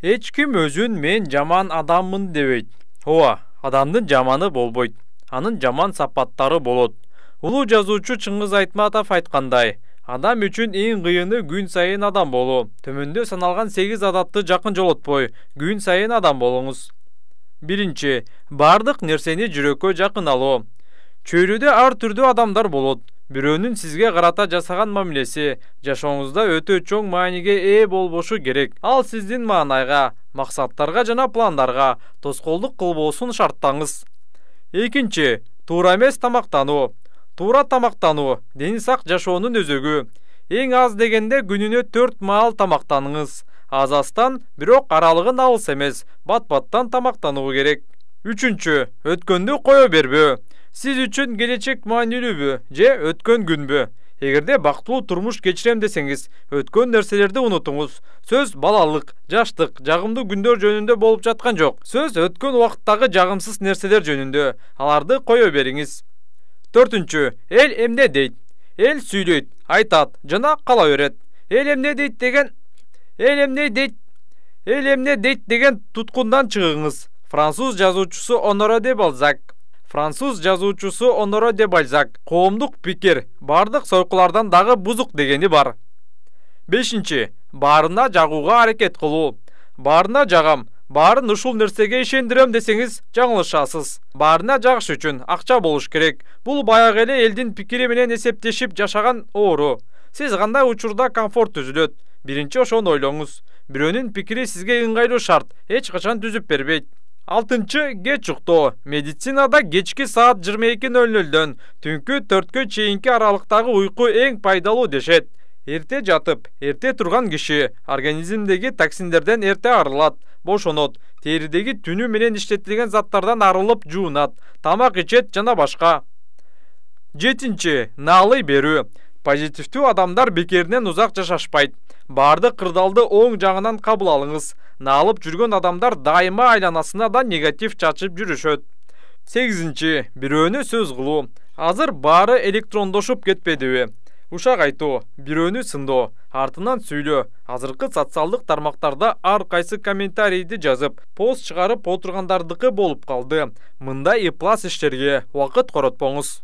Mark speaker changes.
Speaker 1: Эч ким өзүн мен жаман адаммын дебейт. Ооба, адамдын жаманы болбойт. Анын жаман сапаттары болот. Улуу жазуучу Чыңгыз Айтматов айткандай, адам үчүн эң кыйыны күн сайын адам болуу. Төмөндө саналган 8 адатты жакын жолотпой, күн сайын адам болуңуз. Биринчи, бардык нерсени жүрөккө жакын алуу. Чөйрөдө ар түрдүү адамдар болот. Бирөөнүн сизге карата жасаган мамилеси жашооңузда өтө чоң мааниге ээ болбошу керек. Ал сиздин маанайга, максаттарга жана пландарга тоскоолдук кылбоосун шарттаңыз. Экинчи, туура эмес тамактануу. Туура тамактануу дени сак жашоонун өзөгү. Эң аз дегенде күнүнө 4 маал тамактаныңыз. Азастан, бирок аралыгын алыс эмес, бат-баттан тамактануу керек. Үчүнчү, өткөндү кое бербөө. Сиз үчүн келечек маанилүүбү же өткөн күнбү? Эгерде бактылуу турмуш кечирем десеңиз, өткөн нерселерди унутуңуз. Сөз балалык, жаштык, жагымдуу күндөр жөнүндө болуп жаткан жок. Сөз өткөн убакыттагы жагымсыз нерселер жөнүндө. Аларды кое бериңиз. Төртүнчү, эл эмне дейт? Эл сүйлөйт, айтат жана кала берет. Эл эмне дейт деген туткундан чыгыңыз. Француз жазуучусу Оноре де Бальзак коомдук пикир бардык сойкулардан дагы бузук дегени бар. Бешинчи, баарына жагууга аракет кылуу. Баарына жагам, баарын ушул нерсеге ишендирем десеңиз жаңылышасыз. Баарына жагыш үчүн акча болуш керек. Бул баягы эле элдин пикири менен эсептешип жашаган оору. Сиз кандай учурда комфорт түзүлөт? Биринчи ошону ойлоңуз. Бирөөнүн пикири сизге ыңгайлуу шарт, эч качан түзүп бербейт. Алтынчы, кеч уктоо. Медицинада кечки саат 22:00дөн түнкү 4-кө чейинки аралыктагы уйку эң пайдалуу дешет. Эрте жатып, эрте турган киши организмдеги токсиндерден эрте арылат, бошонот, теридеги түнү менен иштетилген заттардан арылып жуунат, тамак ичет жана башка. Жетинчи, наалый берүү. Позитивдүү адамдар бекеринен узак жашашпайт. Бардык кырдаалды оң жагынан кабыл алыңыз. Наалып жүргөн адамдар дайыма айланасына да негатив чачып жүрүшөт. 8-чи, бирөөнү сөз кылуу. Азыр баары электрондошуп кетпедиби? Ушак айтуу, бирөөнү сындоо, артынан сүйлөө. Азыркы социалдык тармактарда ар кайсы комментарийди жазып, пост чыгарып отургандардыкы болуп калды. Мындай ыплас иштерге убакыт коротпоңуз.